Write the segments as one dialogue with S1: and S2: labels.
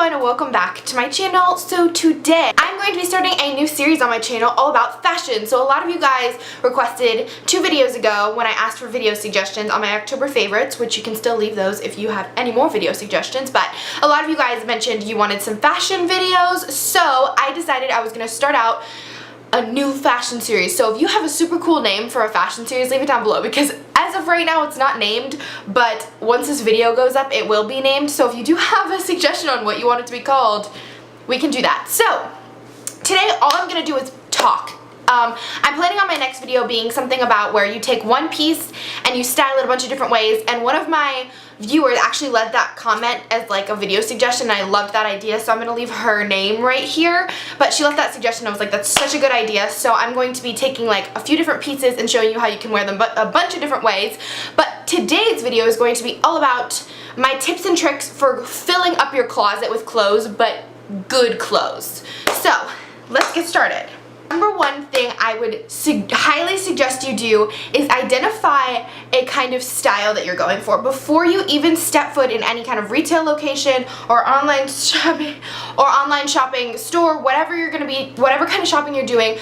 S1: everyone, and welcome back to my channel. So today I'm going to be starting a new series on my channel all about fashion. So a lot of you guys requested 2 videos ago when I asked for video suggestions on my October favorites, which you can still leave those if you have any more video suggestions, but a lot of you guys mentioned you wanted some fashion videos, so I decided I was going to start out a new fashion series. So if you have a super cool name for a fashion series, leave it down below, because as of right now it's not named, but once this video goes up it will be named. So if you do have a suggestion on what you want it to be called, we can do that. So today all I'm gonna do is talk. I'm planning on my next video being something about where you take one piece and you style it a bunch of different ways, and one of my viewers actually left that comment as like a video suggestion, and I loved that idea, so I'm going to leave her name right here, but she left that suggestion. I was like, that's such a good idea. So I'm going to be taking like a few different pieces and showing you how you can wear them a bunch of different ways. But today's video is going to be all about my tips and tricks for filling up your closet with clothes, but good clothes. So let's get started. Number one thing I would highly suggest you do is identify a kind of style that you're going for. Before you even step foot in any kind of retail location or online shopping store, whatever you're gonna be, whatever kind of shopping you're doing,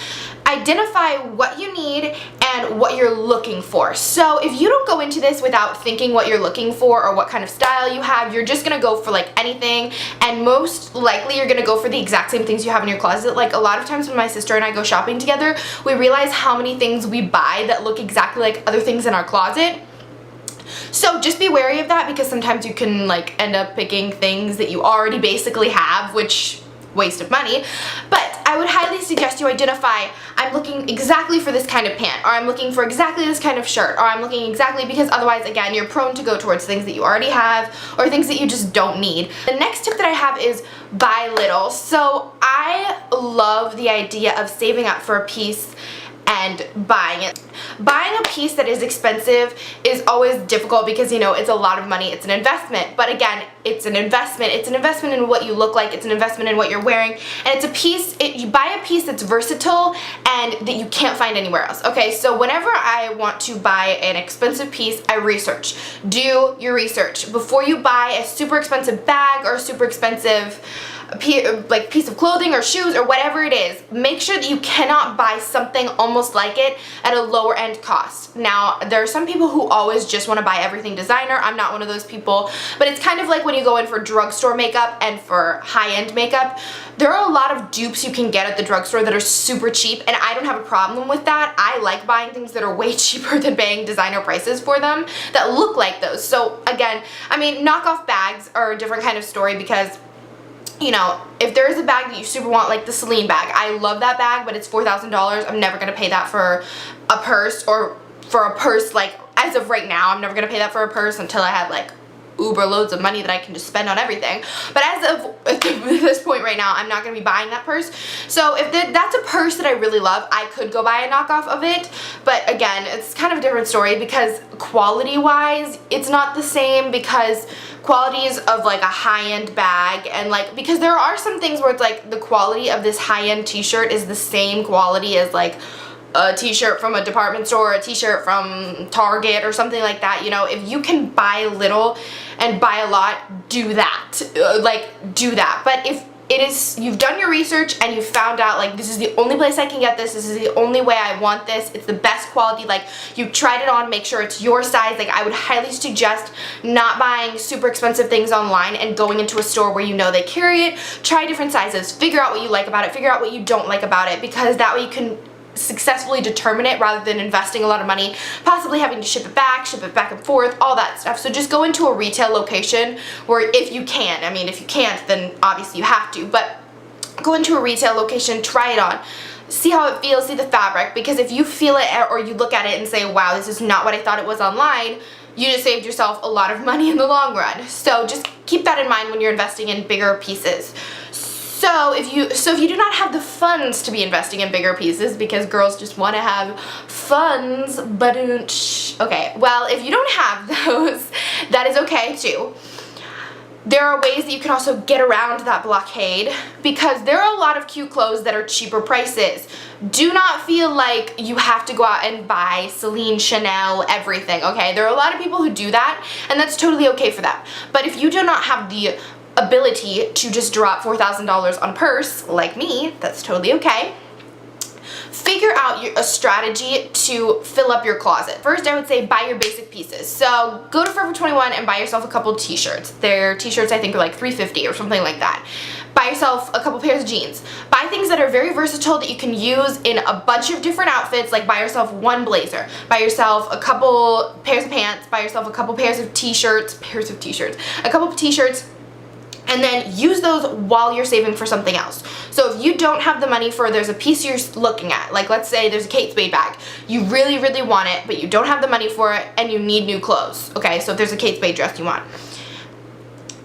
S1: identify what you need and what you're looking for. So if you don't go into this without thinking what you're looking for or what kind of style you have, you're just gonna go for like anything, and most likely you're gonna go for the exact same things you have in your closet. Like a lot of times when my sister and I go shopping together, we realize how many things we buy that look exactly like other things in our closet. So just be wary of that, because sometimes you can like end up picking things that you already basically have, which waste of money. But I would highly suggest you identify, I'm looking exactly for this kind of pant, or I'm looking for exactly this kind of shirt, or I'm looking exactly, because otherwise again you're prone to go towards things that you already have or things that you just don't need. The next tip that I have is buy little. So I love the idea of saving up for a piece and buying it. Buying a piece that is expensive is always difficult because, you know, it's a lot of money, it's an investment. But again, it's an investment. It's an investment in what you look like, it's an investment in what you're wearing, and it's a piece, you buy a piece that's versatile and that you can't find anywhere else. Okay, so whenever I want to buy an expensive piece, I research. Do your research. Before you buy a super expensive bag or a super expensive piece of clothing or shoes or whatever it is, make sure that you cannot buy something almost like it at a lower end cost. Now, there are some people who always just want to buy everything designer. I'm not one of those people, but it's kind of like when you go in for drugstore makeup and for high-end makeup, there are a lot of dupes you can get at the drugstore that are super cheap, and I don't have a problem with that. I like buying things that are way cheaper than paying designer prices for them that look like those. So again, I mean, knockoff bags are a different kind of story, because you know, if there is a bag that you super want, like the Celine bag, I love that bag, but it's $4,000. I'm never going to pay that for a purse, or for a purse, like, as of right now, I'm never going to pay that for a purse until I have, like, uber loads of money that I can just spend on everything. But as of this point right now, I'm not going to be buying that purse. So if that's a purse that I really love, I could go buy a knockoff of it. But again, it's kind of a different story, because quality-wise, it's not the same, because qualities of like a high-end bag, and like, because there are some things where it's like the quality of this high-end t-shirt is the same quality as like a t-shirt from a department store, a t-shirt from Target or something like that. You know, if you can buy little and buy a lot, do that. Do that. But if it is, you've done your research and you've found out like, this is the only place I can get this is the only way I want this, it's the best quality, like you've tried it on, make sure it's your size, like I would highly suggest not buying super expensive things online and going into a store where you know they carry it. Try different sizes, figure out what you like about it, figure out what you don't like about it, because that way you can successfully determine it rather than investing a lot of money, possibly having to ship it back and forth, all that stuff. So just go into a retail location where, if you can, I mean, if you can't, then obviously you have to, but go into a retail location, try it on, see how it feels, see the fabric, because if you feel it or you look at it and say, wow, this is not what I thought it was online, you just saved yourself a lot of money in the long run. So just keep that in mind when you're investing in bigger pieces. So if you do not have the funds to be investing in bigger pieces, because girls just want to have funds, but okay, well, if you don't have those, that is okay too. There are ways that you can also get around that blockade, because there are a lot of cute clothes that are cheaper prices. Do not feel like you have to go out and buy Celine, Chanel, everything, okay? There are a lot of people who do that, and that's totally okay for them. But if you do not have the ability to just drop $4,000 on a purse, like me, that's totally okay. Figure out a strategy to fill up your closet. First, I would say buy your basic pieces. So go to Forever 21 and buy yourself a couple t-shirts. Their t-shirts I think are like $3.50 or something like that. Buy yourself a couple pairs of jeans. Buy things that are very versatile that you can use in a bunch of different outfits. Like buy yourself one blazer, buy yourself a couple pairs of pants, buy yourself a couple pairs of t-shirts, a couple of t-shirts, and then use those while you're saving for something else. So if you don't have the money for, there's a piece you're looking at, like let's say there's a Kate Spade bag. You really, really want it, but you don't have the money for it and you need new clothes. Okay, so if there's a Kate Spade dress you want,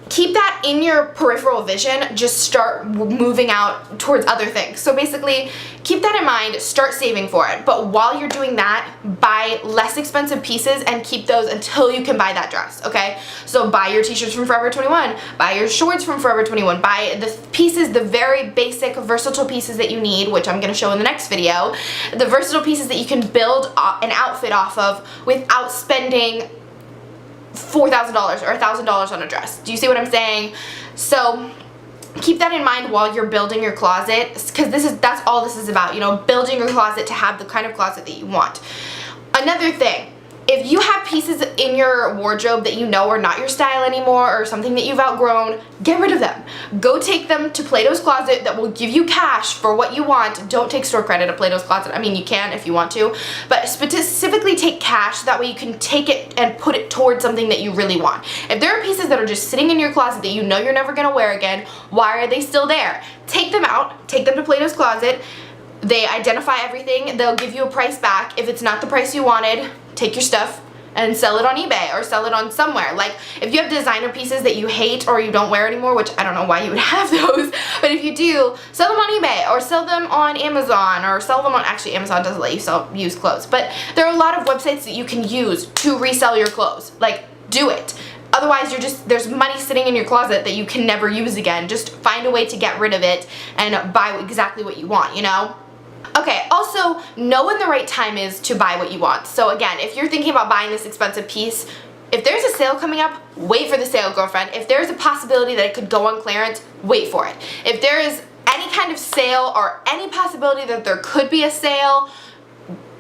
S1: keep that in your peripheral vision. Just start moving out towards other things. So basically, keep that in mind, start saving for it. But while you're doing that, buy less expensive pieces and keep those until you can buy that dress, okay? So buy your t-shirts from Forever 21, buy your shorts from Forever 21, buy the pieces, the very basic, versatile pieces that you need, which I'm gonna show in the next video, the versatile pieces that you can build an outfit off of without spending $4,000 or $1,000 on a dress. Do you see what I'm saying? So keep that in mind while you're building your closet, because that's all this is about, you know, building your closet to have the kind of closet that you want. Another thing, if you have pieces in your wardrobe that you know are not your style anymore or something that you've outgrown, get rid of them. Go take them to Plato's Closet that will give you cash for what you want. Don't take store credit at Plato's Closet. I mean, you can if you want to, but specifically take cash. That way you can take it and put it towards something that you really want. If there are pieces that are just sitting in your closet that you know you're never gonna wear again, why are they still there? Take them out, take them to Plato's Closet. They identify everything. They'll give you a price back. If it's not the price you wanted, take your stuff and sell it on eBay or sell it on somewhere. Like if you have designer pieces that you hate or you don't wear anymore, which I don't know why you would have those, but if you do, sell them on eBay or sell them on Amazon or sell them on, actually Amazon doesn't let you sell used clothes, but there are a lot of websites that you can use to resell your clothes. Like do it. Otherwise there's money sitting in your closet that you can never use again. Just find a way to get rid of it and buy exactly what you want, you know? Okay, also know when the right time is to buy what you want. So again, if you're thinking about buying this expensive piece, if there's a sale coming up, wait for the sale, girlfriend. If there's a possibility that it could go on clearance, wait for it. If there is any kind of sale or any possibility that there could be a sale,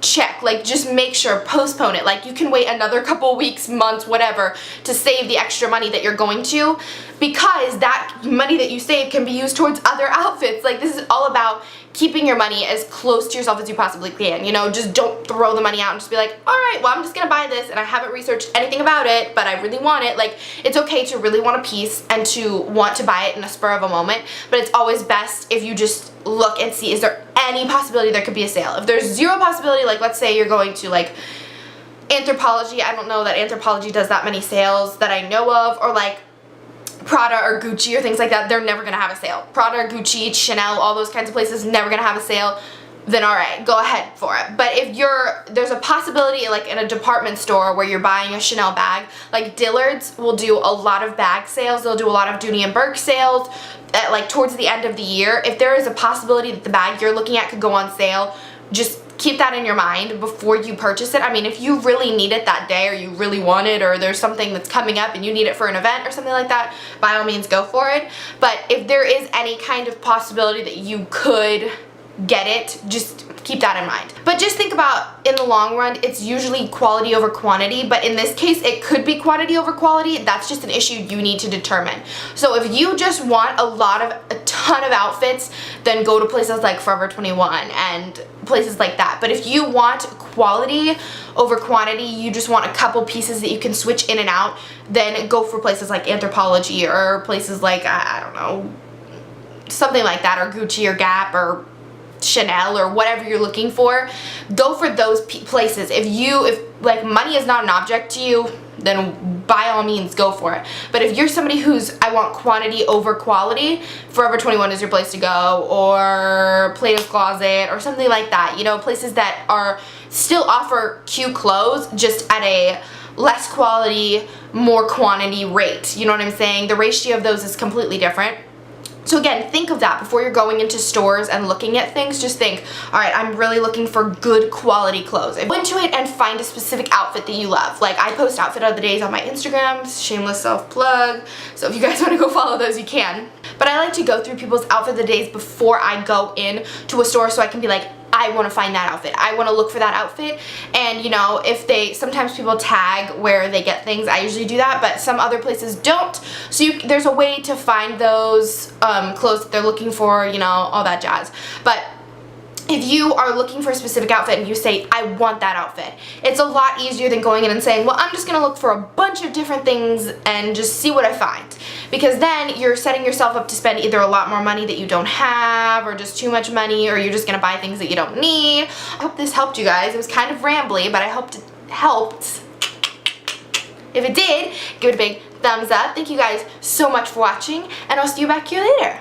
S1: check, like just make sure, postpone it. Like you can wait another couple weeks, months, whatever, to save the extra money that you're going to, because that money that you save can be used towards other outfits. Like this is all about keeping your money as close to yourself as you possibly can, you know? Just don't throw the money out and just be like, all right, well, I'm just gonna buy this and I haven't researched anything about it, but I really want it. Like, it's okay to really want a piece and to want to buy it in a spur of a moment, but it's always best if you just look and see, is there any possibility there could be a sale? If there's zero possibility, like let's say you're going to like Anthropologie, I don't know that Anthropologie does that many sales that I know of, or like Prada or Gucci or things like that, they're never gonna have a sale. Prada or Gucci, Chanel, all those kinds of places, never gonna have a sale. Then alright, go ahead for it. But if there's a possibility like in a department store where you're buying a Chanel bag, like Dillard's will do a lot of bag sales, they'll do a lot of Dooney and Burke sales at like towards the end of the year. If there is a possibility that the bag you're looking at could go on sale, just keep that in your mind before you purchase it. I mean, if you really need it that day or you really want it or there's something that's coming up and you need it for an event or something like that, by all means go for it. But if there is any kind of possibility that you could get it, just keep that in mind. But just think about, in the long run, it's usually quality over quantity, but in this case it could be quantity over quality. That's just an issue you need to determine. So if you just want a ton of outfits, then go to places like Forever 21 and places like that. But if you want quality over quantity, you just want a couple pieces that you can switch in and out, then go for places like Anthropologie or places like, I don't know, something like that, or Gucci or Gap or Chanel or whatever you're looking for. Go for those places. If like money is not an object to you, then by all means go for it. But if you're somebody who's, I want quantity over quality, Forever 21 is your place to go, or Plato's Closet or something like that. You know, places that are still offer cute clothes just at a less quality, more quantity rate. You know what I'm saying? The ratio of those is completely different. So again, think of that before you're going into stores and looking at things. Just think, all right, I'm really looking for good quality clothes. Go into it and find a specific outfit that you love. Like, I post outfit of the days on my Instagram, shameless self-plug. So if you guys want to go follow those, you can. But I like to go through people's outfit of the days before I go in to a store so I can be like, I want to find that outfit. I want to look for that outfit. And you know, sometimes people tag where they get things. I usually do that, but some other places don't. So there's a way to find those clothes that they're looking for, you know, all that jazz. But if you are looking for a specific outfit and you say, I want that outfit, it's a lot easier than going in and saying, well, I'm just going to look for a bunch of different things and just see what I find. Because then you're setting yourself up to spend either a lot more money that you don't have, or just too much money, or you're just going to buy things that you don't need. I hope this helped you guys. It was kind of rambly, but I hoped it helped. If it did, give it a big thumbs up. Thank you guys so much for watching, and I'll see you back here later.